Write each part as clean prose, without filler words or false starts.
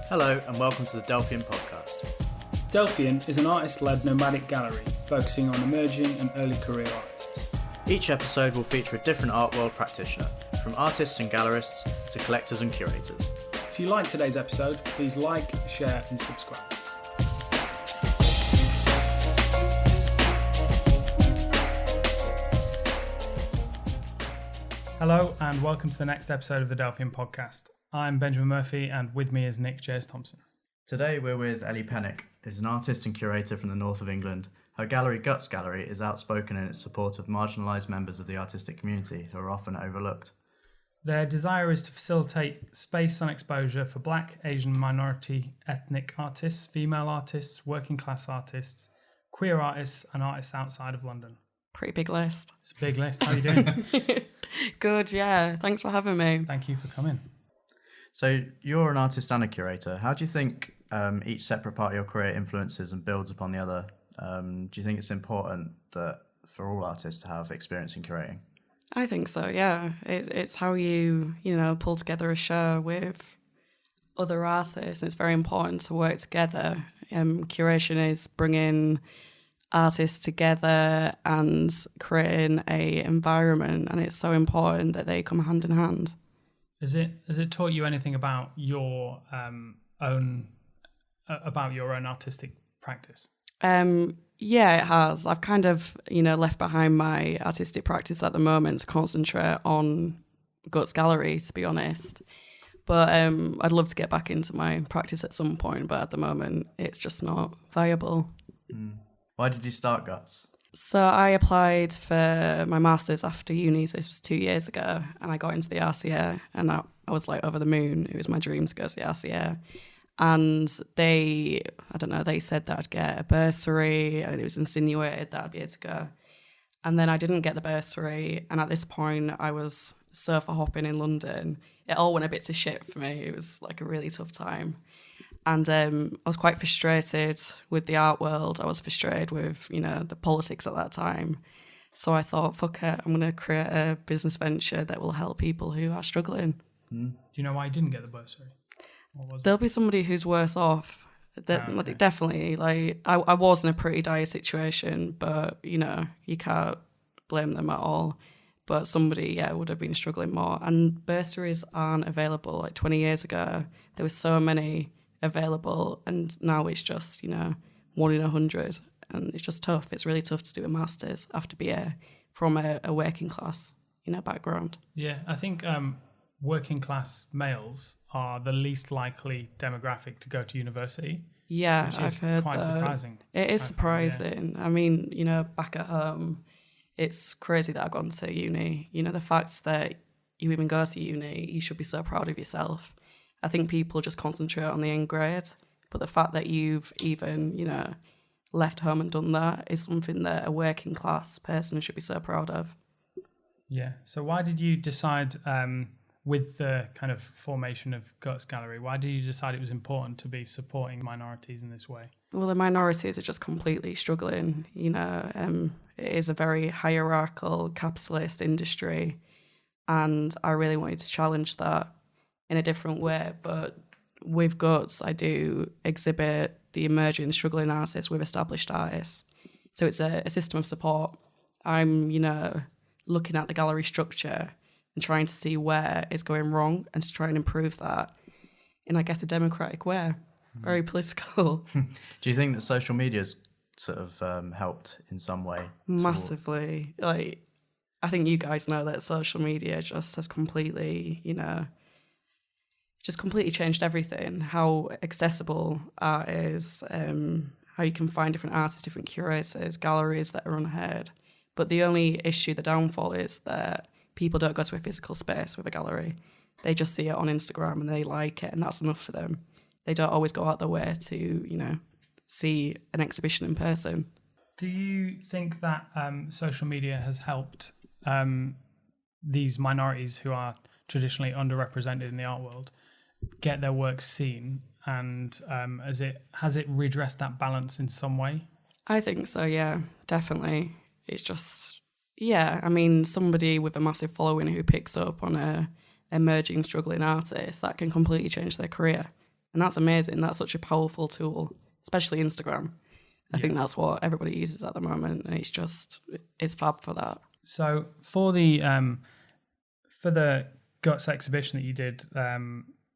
Hello and welcome to the Delphian Podcast. Delphian is an artist-led nomadic gallery focusing on emerging and early career artists. Each episode will feature a different art world practitioner, from artists and gallerists to collectors and curators. If you like today's episode, please like, share and subscribe. Hello and welcome to the next episode of the Delphian Podcast. I'm Benjamin Murphy and with me is Nick J.S. Thompson. Today we're with Ellie Pennick, who's an artist and curator from the north of England. Her gallery Guts Gallery is outspoken in its support of marginalised members of the artistic community who are often overlooked. Their desire is to facilitate space and exposure for Black, Asian, minority, ethnic artists, female artists, working class artists, queer artists and artists outside of London. Pretty big list. It's a big list. How are you doing? Good, yeah. Thanks for having me. Thank you for coming. So you're an artist and a curator. How do you think each separate part of your career influences and builds upon the other? Do you think it's important that for all artists to have experience in curating? I think so, yeah. It's how you pull together a show with other artists. It's very important to work together. Curation is bringing artists together and creating a environment, and it's so important that they come hand in hand. Has it taught you anything about your own artistic practice? Yeah, it has. I've kind of, left behind my artistic practice at the moment to concentrate on Guts Gallery, to be honest. But I'd love to get back into my practice at some point, but at the moment it's just not viable. Why did you start Guts? So I applied for my master's after uni, so this was 2 years ago, and I got into the RCA, and I was like over the moon. It was my dream to go to the RCA. And they said that I'd get a bursary, and it was insinuated that I'd be able to go. And then I didn't get the bursary, and at this point I was surfer hopping in London. It all went a bit to shit for me. It was like a really tough time. And I was quite frustrated with the art world. I was frustrated with, the politics at that time. So I thought, fuck it, I'm going to create a business venture that will help people who are struggling. Do you know why you didn't get the bursary? There'll be somebody who's worse off. Okay. Definitely. Like I was in a pretty dire situation, but, you can't blame them at all. But somebody, would have been struggling more. And bursaries aren't available. Like 20 years ago, there were so many available, and now it's just 1 in 100, and it's just tough. It's really tough to do a master's after BA from a working class background. Yeah, I think working class males are the least likely demographic to go to university. Yeah, which is I've heard quite that. surprising. It is surprising. I mean, back at home, it's crazy that I've gone to uni. The fact that you even go to uni, you should be so proud of yourself. I think people just concentrate on the end grade, but the fact that you've even, left home and done that is something that a working class person should be so proud of. Yeah. So why did you decide, with the kind of formation of Guts Gallery, why did you decide it was important to be supporting minorities in this way? Well, the minorities are just completely struggling. It is a very hierarchical, capitalist industry, and I really wanted to challenge that in a different way. But with Guts, I do exhibit the emerging struggling artists with established artists. So it's a system of support. I'm, looking at the gallery structure and trying to see where it's going wrong and to try and improve that in, I guess, a democratic way. Very political. Do you think that social media's sort of helped in some way? Massively. Like, I think you guys know that social media just has completely, just completely changed everything. How accessible art is, how you can find different artists, different curators, galleries that are unheard. But the only issue, the downfall, is that people don't go to a physical space with a gallery. They just see it on Instagram and they like it, and that's enough for them. They don't always go out their way to, see an exhibition in person. Do you think that social media has helped these minorities who are traditionally underrepresented in the art world get their work seen, and has it redressed that balance in some way? I think so, yeah, definitely. It's just, I mean, somebody with a massive following who picks up on a emerging, struggling artist, that can completely change their career. And that's amazing. That's such a powerful tool, especially Instagram. I think that's what everybody uses at the moment, and it's fab for that. So for the Guts exhibition that you did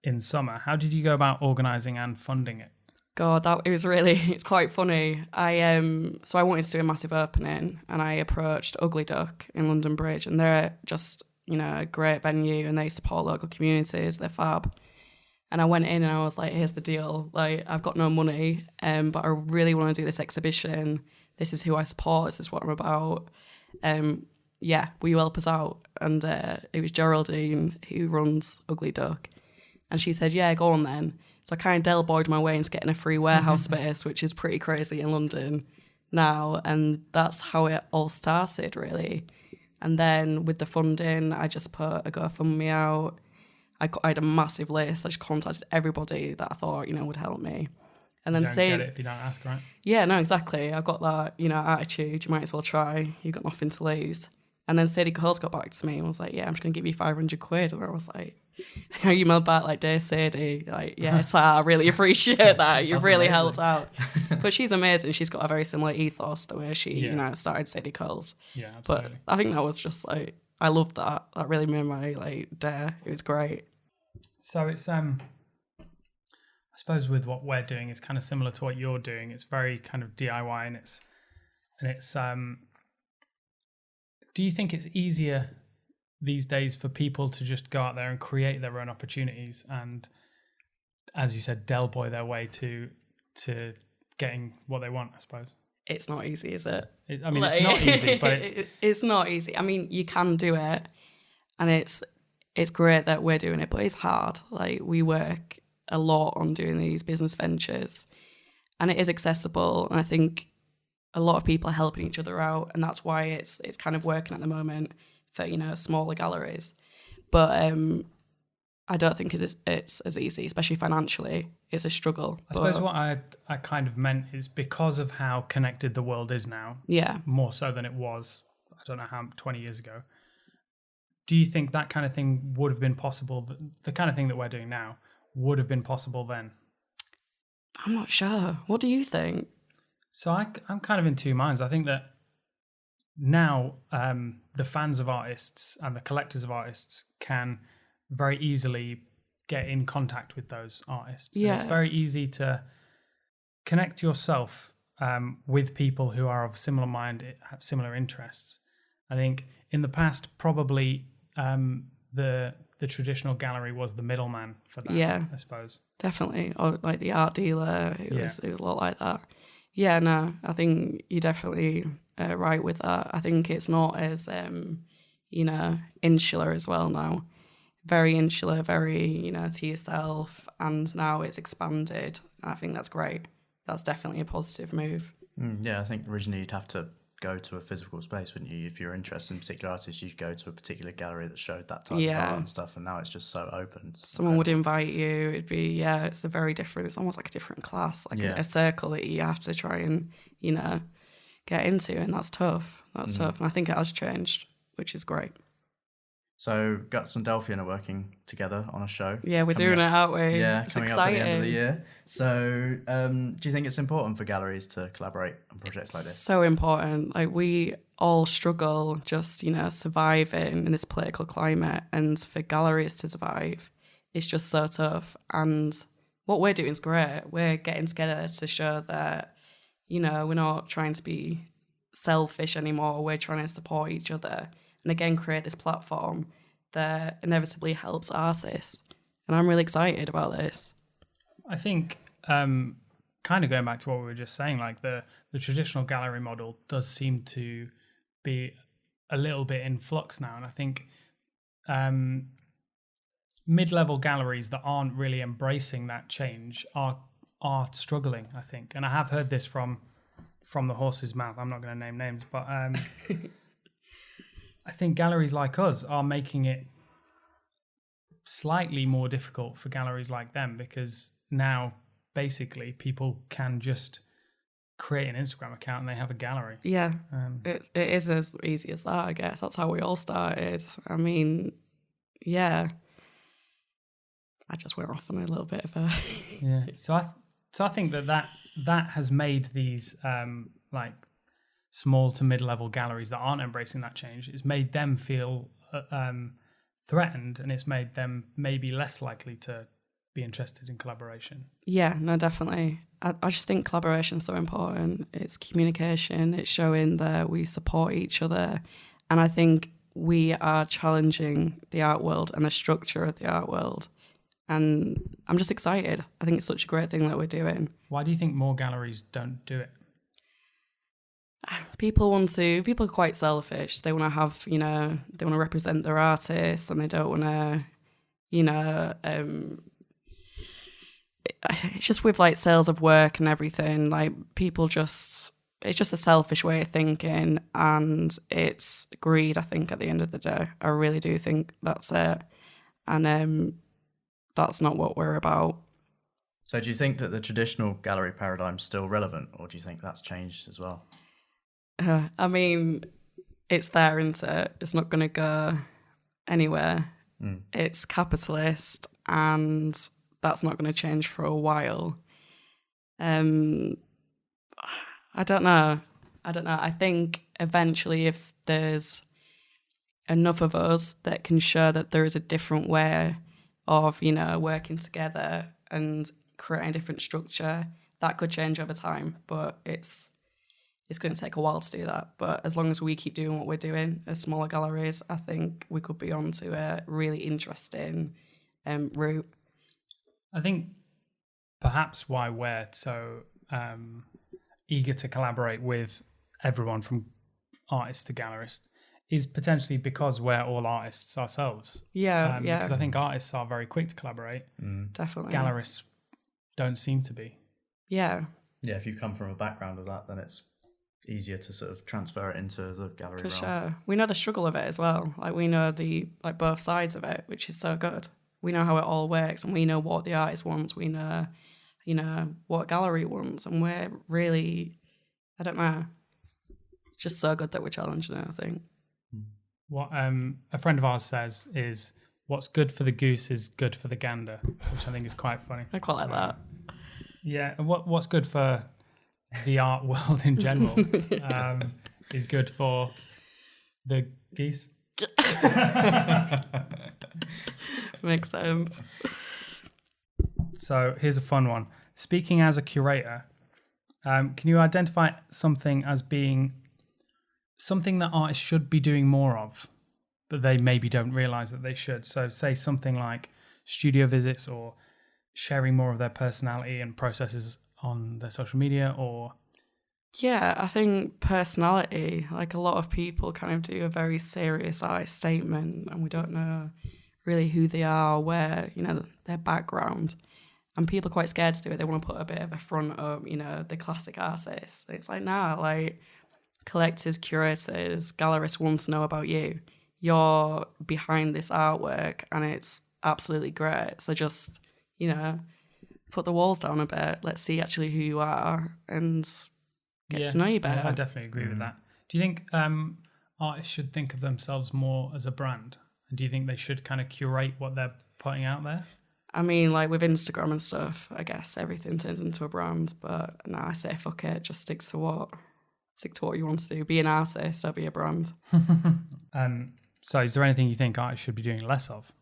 in summer, how did you go about organising and funding it? God, it's quite funny. So I wanted to do a massive opening, and I approached Ugly Duck in London Bridge, and they're just, a great venue, and they support local communities. They're fab. And I went in and I was like, here's the deal. Like, I've got no money, but I really want to do this exhibition. This is who I support. This is what I'm about. Will you help us out? And it was Geraldine who runs Ugly Duck. And she said, yeah, go on then. So I kind of Del-boyed my way into getting a free warehouse space, which is pretty crazy in London now. And that's how it all started, really. And then with the funding, I just put a GoFundMe out. I had a massive list. I just contacted everybody that I thought, would help me. And then you don't get it if you don't ask, right? Yeah, no, exactly. I've got that, attitude. You might as well try. You've got nothing to lose. And then Sadie Coles got back to me and was like, yeah, I'm just going to give you 500 quid. And I was like, you emailed back like, dear Sadie, like, yes, I really appreciate that. You've really helped out. But she's amazing. She's got a very similar ethos the way she, started Sadie Coles. Yeah, absolutely. But I think that was just like, I loved that. That really made my day. It was great. So it's I suppose with what we're doing is kind of similar to what you're doing. It's very kind of DIY, and it's do you think it's easier these days for people to just go out there and create their own opportunities and, as you said, Del-boy their way to getting what they want, I suppose? It's not easy, is it? It's not easy, but it's not easy. I mean, you can do it, and it's great that we're doing it, but it's hard. Like, we work a lot on doing these business ventures, and it is accessible. And I think a lot of people are helping each other out, and that's why it's kind of working at the moment for smaller galleries. But I don't think it's as easy, especially financially. It's a struggle. I suppose what I kind of meant is because of how connected the world is now. Yeah. More so than it was, I don't know how 20 years ago. Do you think that kind of thing would have been possible? The kind of thing that we're doing now would have been possible then? I'm not sure. What do you think? So I'm kind of in two minds. I think that now the fans of artists and the collectors of artists can very easily get in contact with those artists. Yeah. And it's very easy to connect yourself with people who are of similar mind, have similar interests. I think in the past, probably the traditional gallery was the middleman for that. Yeah, I suppose. Definitely. Or like the art dealer, it was a lot like that. Yeah, no, I think you're definitely right with that. I think it's not as, insular as well now. Very insular, very, to yourself. And now it's expanded. I think that's great. That's definitely a positive move. Yeah, I think originally you'd have to go to a physical space, wouldn't you? If you're interested in particular artists, you'd go to a particular gallery that showed that type of art and stuff, and now it's just so open. Someone would invite you. It'd be, it's a very different, it's almost like a different class, like a circle that you have to try and, get into, and that's tough. That's tough, and I think it has changed, which is great. So Guts and Delphian are working together on a show. Yeah, we're doing it, aren't we? Yeah, it's coming exciting. up at the end of the year. So do you think it's important for galleries to collaborate on projects like this? So important. Like, we all struggle just, surviving in this political climate, and for galleries to survive, it's just so tough. And what we're doing is great. We're getting together to show that, we're not trying to be selfish anymore. We're trying to support each other. And again, create this platform that inevitably helps artists. And I'm really excited about this. I think kind of going back to what we were just saying, like the traditional gallery model does seem to be a little bit in flux now. And I think mid-level galleries that aren't really embracing that change are struggling, I think. And I have heard this from the horse's mouth. I'm not going to name names, but I think galleries like us are making it slightly more difficult for galleries like them, because now basically people can just create an Instagram account and they have a gallery. Yeah, it is as easy as that, I guess. That's how we all started. I mean, yeah. I just went off on a little bit of a Yeah. So I think that has made these like small to mid-level galleries that aren't embracing that change. It's made them feel threatened, and it's made them maybe less likely to be interested in collaboration. Yeah, no, definitely. I just think collaboration is so important. It's communication. It's showing that we support each other, and I think we are challenging the art world and the structure of the art world. And I'm just excited. I think it's such a great thing that we're doing. Why do you think more galleries don't do it? People are quite selfish. They want to have, they want to represent their artists, and they don't want to, it's just with like sales of work and everything, like it's just a selfish way of thinking, and it's greed, I think, at the end of the day. I really do think that's it. And that's not what we're about. So do you think that the traditional gallery paradigm is still relevant, or do you think that's changed as well? I mean, it's there, isn't it? It's not going to go anywhere. It's capitalist, and that's not going to change for a while. I don't know. I think eventually, if there's enough of us that can show that there is a different way of, working together and creating a different structure, that could change over time. But it's going to take a while to do that. But as long as we keep doing what we're doing as smaller galleries, I think we could be on to a really interesting route. I think perhaps why we're so eager to collaborate with everyone from artist to gallerist is potentially because we're all artists ourselves. Yeah. Because I think artists are very quick to collaborate. Definitely. Gallerists don't seem to be. Yeah. Yeah, if you come from a background of that, then it's easier to sort of transfer it into the gallery For realm. sure. We know the struggle of it as well. Like, we know both sides of it, which is so good. We know how it all works, and we know what the artist wants. We know, what gallery wants, and we're really, I don't know, just so good that we're challenging it, I think. What a friend of ours says is, what's good for the goose is good for the gander, which I think is quite funny. I quite like that. Yeah, and what's good for the art world in general is good for the geese. Makes sense. So here's a fun one. Speaking as a curator, can you identify something as being something that artists should be doing more of, but they maybe don't realize that they should? So say something like studio visits, or sharing more of their personality and processes on their social media, or... Yeah, I think personality, like a lot of people kind of do a very serious artist statement, and we don't know really who they are, where, their background. And people are quite scared to do it. They want to put a bit of a front up, the classic artists. It's like, nah, like collectors, curators, gallerists want to know about you. You're behind this artwork, and it's absolutely great. So just, put the walls down a bit. Let's see actually who you are and get to know you better. I definitely agree with that. Do you think artists should think of themselves more as a brand? And do you think they should kind of curate what they're putting out there? I mean, like with Instagram and stuff, I guess everything turns into a brand. But no, I say fuck it. Just stick to what you want to do. Be an artist, or be a brand. So is there anything you think artists should be doing less of?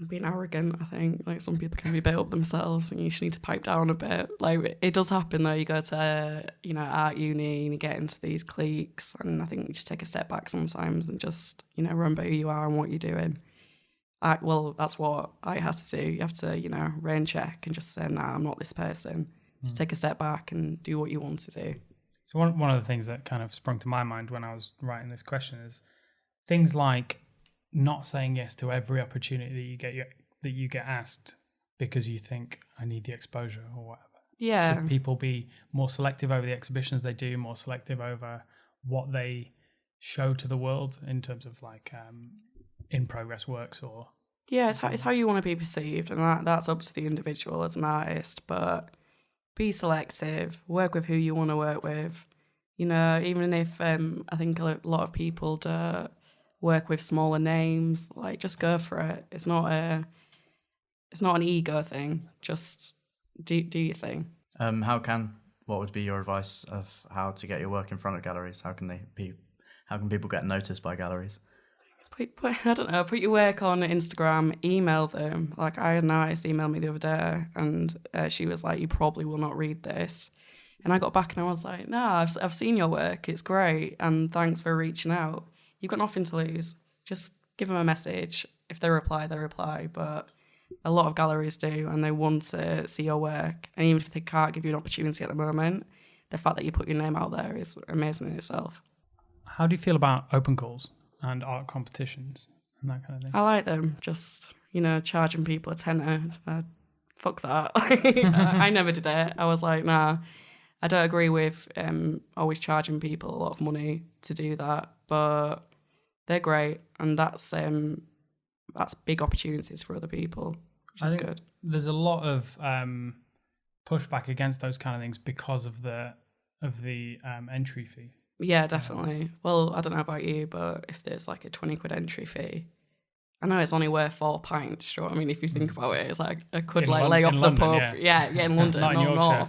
Being arrogant, I think. Like, some people can be a bit up themselves, and you just need to pipe down a bit. Like, it does happen though. You go to art uni and you get into these cliques, and I think you just take a step back sometimes and just remember who you are and what you're doing. That's what I have to do. You have to rain check and just say, nah, I'm not this person. Just take a step back and do what you want to do. So one of the things that kind of sprung to my mind when I was writing this question is things like not saying yes to every opportunity that you get asked because you think, I need the exposure or whatever. Yeah. Should people be more selective over the exhibitions they do, more selective over what they show to the world in terms of like in progress works? Or yeah, it's how you want to be perceived, and that's up to the individual as an artist. But be selective, work with who you want to work with. Even if I think a lot of people don't work with smaller names, like, just go for it. It's not it's not an ego thing. Just do your thing. What would be your advice of how to get your work in front of galleries? How can people get noticed by galleries? Put your work on Instagram, email them. Like, I had an artist email me the other day, and she was like, "You probably will not read this." And I got back and I was like, "No, I've seen your work. It's great, and thanks for reaching out. You've got nothing to lose. Just give them a message. If they reply, they reply." But a lot of galleries do, and they want to see your work. And even if they can't give you an opportunity at the moment, the fact that you put your name out there is amazing in itself. How do you feel about open calls and art competitions and that kind of thing? I like them. Just, charging people a tenner. Fuck that. I never did it. I was like, nah. I don't agree with always charging people a lot of money to do that, but they're great, and that's big opportunities for other people, which is good. There's a lot of pushback against those kind of things because of the entry fee. Yeah, definitely. Well, I don't know about you, but if there's like a 20 quid entry fee, I know it's only worth 4 pints. You know what I mean? If you think about it, it's like I could lay off the London, pub. Yeah, in London, not in Yorkshire.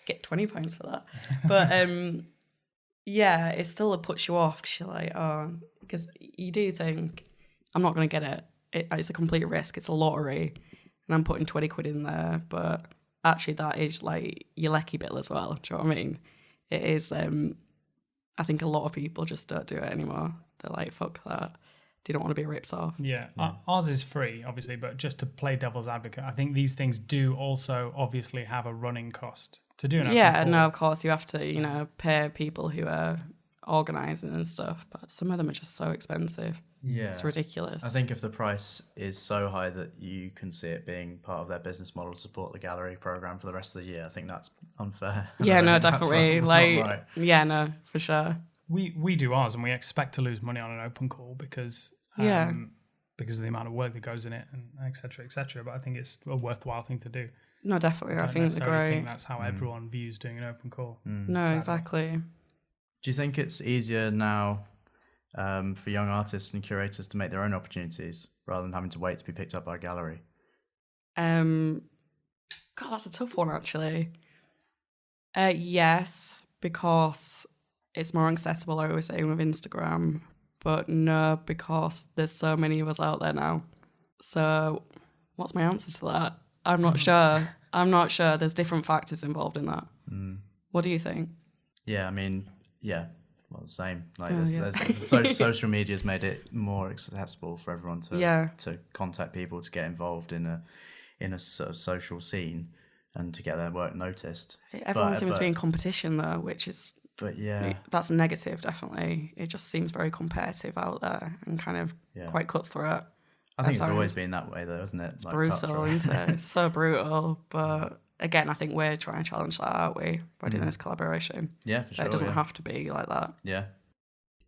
Get 20 pounds for that. But yeah, it still puts you off because you're like, because you do think, I'm not going to get it. It's a complete risk. It's a lottery, and I'm putting 20 quid in there. But actually, that is like your lecky bill as well. Do you know what I mean? It is. I think a lot of people just don't do it anymore. They're like, fuck that. They don't want to be ripped off. Yeah. Ours is free, obviously, but just to play devil's advocate, I think these things do also obviously have a running cost to do an open call. No, of course you have to, pay people who are organising and stuff, but some of them are just so expensive. Yeah. It's ridiculous. I think if the price is so high that you can see it being part of their business model to support the gallery program for the rest of the year, I think that's unfair. Yeah, no, definitely. Not right. Yeah, no, for sure. We do ours, and we expect to lose money on an open call because of the amount of work that goes in it, and et cetera, but I think it's a worthwhile thing to do. No, definitely. I think it's great. I think that's how everyone views doing an open call. No, sadly. exactly. Do you think it's easier now for young artists and curators to make their own opportunities rather than having to wait to be picked up by a gallery? God, that's a tough one, actually. Yes, because it's more accessible, I always say, with Instagram. But no, because there's so many of us out there now. So what's my answer to that? I'm not sure. There's different factors involved in that. What do you think? Yeah, I mean, well, the same. Like, social media's made it more accessible for everyone to contact people, to get involved in a sort of social scene, and to get their work noticed. Everyone seems to be in competition though, which is. But yeah, that's negative. Definitely, it just seems very competitive out there and kind of quite cutthroat. I think it's always been that way, though, isn't it? It's like brutal, isn't it? It's so brutal. But again, I think we're trying to challenge that, aren't we? By doing this collaboration. Yeah, for sure. It doesn't have to be like that. Yeah.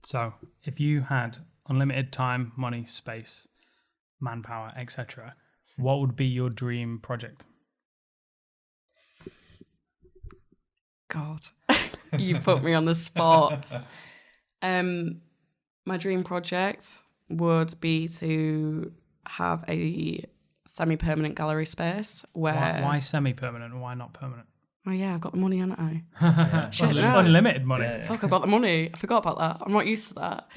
So, if you had unlimited time, money, space, manpower, etc., what would be your dream project? God, you put me on the spot. My dream project would be to have a semi-permanent gallery space where... Why semi-permanent and why not permanent? Oh yeah, I've got the money, haven't I? Unlimited money. Yeah. Fuck, I've got the money. I forgot about that. I'm not used to that.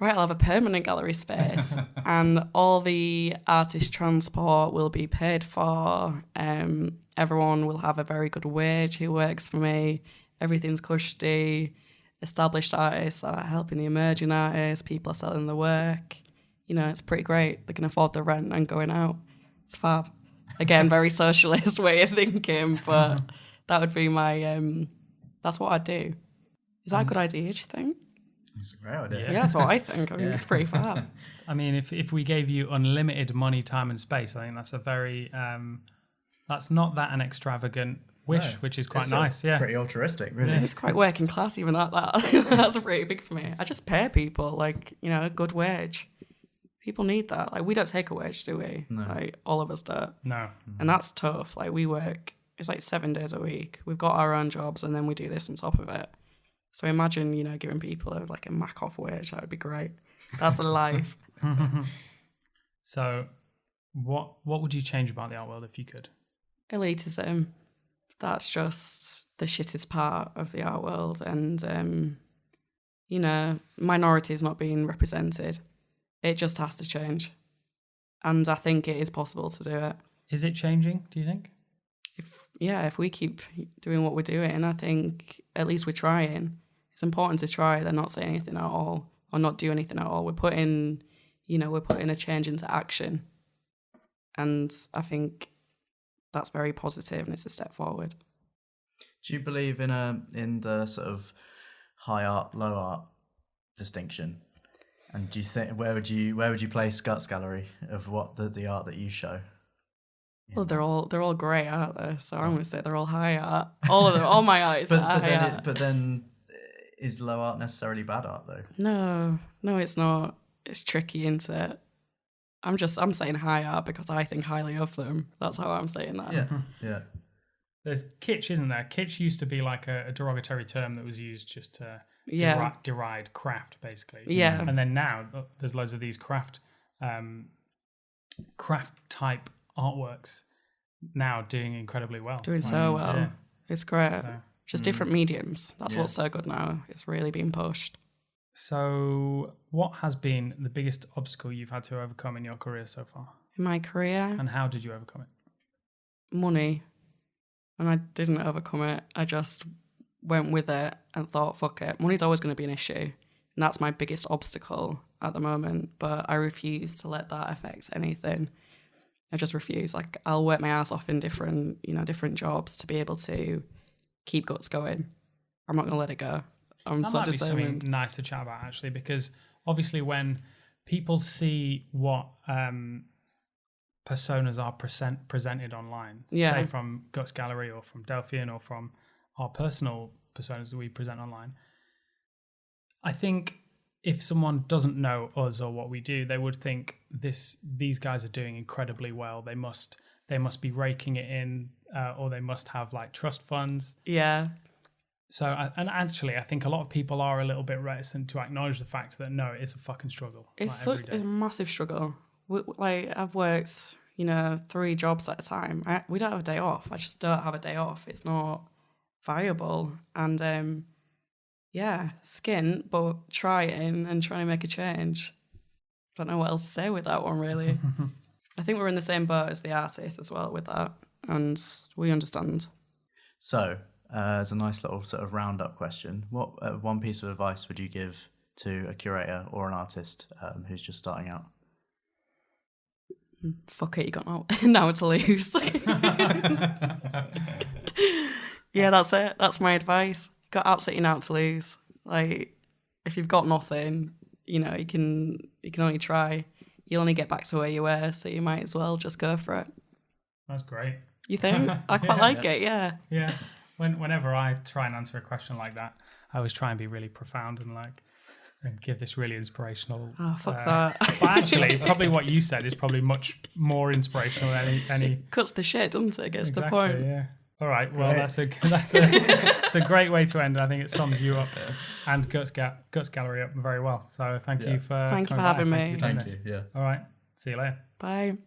Right, I'll have a permanent gallery space and all the artist transport will be paid for. Everyone will have a very good wage who works for me. Everything's cushy. Established artists are helping the emerging artists. People are selling the work. It's pretty great. They can afford the rent and going out. It's fab. Again, very socialist way of thinking, but that would be my, that's what I'd do. Is that a good idea, do you think? It's a great idea. Yeah, that's what I think. I mean, it's pretty fab. I mean, if we gave you unlimited money, time and space, I think that's a very, that's not that an extravagant wish, which is quite nice. Yeah, pretty altruistic, really. It's quite working class, even that. That's pretty big for me. I just pay people a good wage. People need that. Like, we don't take a wage, do we? No. Like, all of us don't. No. And that's tough. Like, we work, it's like 7 days a week. We've got our own jobs and then we do this on top of it. So imagine, giving people a mac off wage. That would be great. That's a life. So what would you change about the art world if you could? Elitism. That's just the shittest part of the art world. And, minorities not being represented. It just has to change. And I think it is possible to do it. Is it changing, do you think? If we keep doing what we're doing, I think at least we're trying. It's important to try than not say anything at all or not do anything at all. We're putting a change into action. And I think that's very positive and it's a step forward. Do you believe in the sort of high art, low art distinction? And do you think where would you place Guts Gallery of what the art that you show? Well, they're all great, aren't they? So I'm going to say they're all high art. All of them, all my art is high art. But then, is low art necessarily bad art though? No, it's not. It's tricky, isn't it? I'm saying high art because I think highly of them. That's how I'm saying that. Yeah. There's kitsch, isn't there? Kitsch used to be like a derogatory term that was used just to deride craft, basically. Yeah. And then now there's loads of these craft type artworks now doing incredibly well. Doing so well. Yeah. It's great. So, just different mediums. That's what's so good now. It's really being pushed. So what has been the biggest obstacle you've had to overcome in your career so far? In my career? And how did you overcome it? Money. And I didn't overcome it. I just went with it and thought, fuck it. Money's always going to be an issue. And that's my biggest obstacle at the moment. But I refuse to let that affect anything. I just refuse. Like, I'll work my ass off in different jobs to be able to keep Guts going. I'm not going to let it go. I'm that so might determined. be something nice to chat about, actually, because obviously when people see what personas are presented online, say from Guts Gallery or from Delphian or from our personal personas that we present online, I think if someone doesn't know us or what we do, they would think these guys are doing incredibly well. They must be raking it in, or they must have like trust funds. Yeah. So, and actually, I think a lot of people are a little bit reticent to acknowledge the fact that no, it's a fucking struggle. It's every day. It's a massive struggle. Like, I've worked, 3 jobs at a time. We don't have a day off. I just don't have a day off. It's not viable. And skint, but trying to make a change. Don't know what else to say with that one, really. I think we're in the same boat as the artists as well with that, and we understand. So, as a nice little sort of roundup question, what one piece of advice would you give to a curator or an artist who's just starting out? Fuck it, you got now to lose. Yeah, that's it. That's my advice. Got absolutely nothing to lose. Like, if you've got nothing, you can only try. You'll only get back to where you were, so you might as well just go for it. That's great. You think? I quite like it, yeah. Yeah. Whenever I try and answer a question like that, I always try and be really profound and give this really inspirational. Oh, fuck that. But actually, probably what you said is probably much more inspirational than any. Cuts the shit, doesn't it? Gets Exactly, the point. Yeah. All right. Well, that's a great way to end. I think it sums you up and Guts Gallery up very well. So thank you for having me. Thank you. Yeah. All right. See you later. Bye.